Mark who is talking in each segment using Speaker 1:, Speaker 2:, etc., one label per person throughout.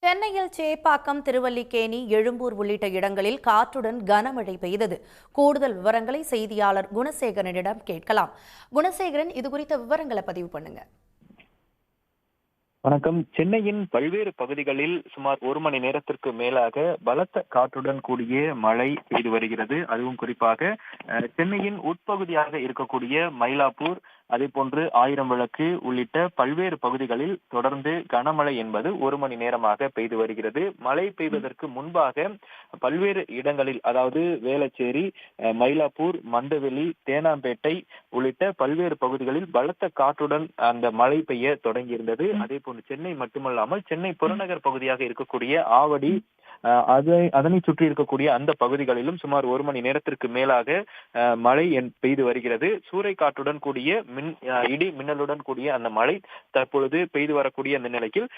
Speaker 1: சென்னையில் சேப்பாக்கம், திருவல்லிக்கேணி, எழும்பூர் உள்ளிட்ட இடங்களில் காற்றுடன் கனமழை பெய்தது. கூடுதல் விவரங்களை செய்தியாளர் குணசேகரனிடம் கேட்கலாம். குணசேகரன், இதுகுறித்த விவரங்களை பதிவு பண்ணுங்க.
Speaker 2: வணக்கம். சென்னையின் பல்வேறு பகுதிகளில் சுமார் ஒரு மணி நேரத்திற்கு மேலாக பலத்த காற்றுடன் கூடிய மழை பெய்து வருகிறது. அதுவும் குறிப்பாக சென்னையின் உட்பகுதியாக இருக்கக்கூடிய மயிலாப்பூர், அதே போன்று ஆயிரம் விளக்கு உள்ளிட்ட பல்வேறு பகுதிகளில் தொடர்ந்து கனமழை என்பது ஒரு மணி நேரமாக பெய்து வருகிறது. மழை பெய்வதற்கு முன்பாக பல்வேறு இடங்களில், அதாவது வேளச்சேரி, மயிலாப்பூர், மந்தவெளி, தேனாம்பேட்டை உள்ளிட்ட பல்வேறு பகுதிகளில் பலத்த காற்றுடன் அந்த மழை பெய்ய தொடங்கியிருந்தது. அதே போன்று சென்னை மட்டுமல்லாமல் சென்னை புறநகர் பகுதியாக இருக்கக்கூடிய ஆவடி, அதனை சுற்றி இருக்கக்கூடிய அந்த பகுதிகளிலும் சுமார் ஒரு மணி நேரத்திற்கு மேலாக மழை பெய்து வருகிறது. சூறை காற்றுடன் கூடிய இடி மின்னலுடன் கூடிய அந்த மழை தற்பொழுது பெய்து வரக்கூடிய அந்த நிலையில்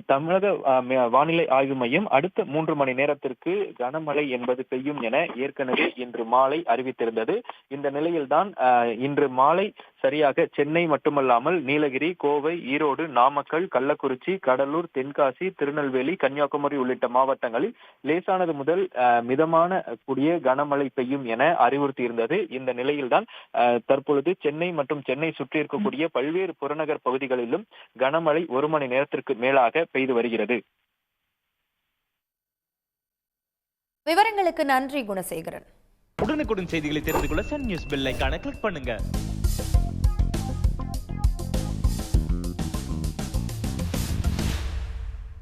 Speaker 2: தமிழக வானிலை ஆய்வு மையம் அடுத்த 3 மணி நேரத்திற்கு கனமழை என்பது பெய்யும் என ஏற்கனவே இன்று மாலை அறிவித்திருந்தது. இந்த நிலையில்தான் இன்று மாலை சரியாக சென்னை மட்டுமல்லாமல் நீலகிரி, கோவை, ஈரோடு, நாமக்கல், கள்ளக்குறிச்சி, கடலூர், தென்காசி, திருநெல்வேலி, கன்னியாகுமரி உள்ளிட்ட மாவட்டங்களில் லேசானது முதல் மிதமான கூடிய கனமழை பெய்யும் என அறிவுறுத்தியிருந்தது. இந்த நிலையில்தான் தற்பொழுது சென்னை மற்றும் சென்னை சுற்றி இருக்கக்கூடிய பல்வேறு புறநகர் பகுதிகளிலும் கனமழை ஒரு மணி நேரத்திற்கு மேலாக பெய்து வருகிறது.
Speaker 1: விவரங்களுக்கு நன்றி குணசேகரன்.
Speaker 3: உடனுக்குடன் செய்திகளை தெரிந்து கொள்ள சன் நியூஸ் பெல் ஐகானை கிளிக் பண்ணுங்க.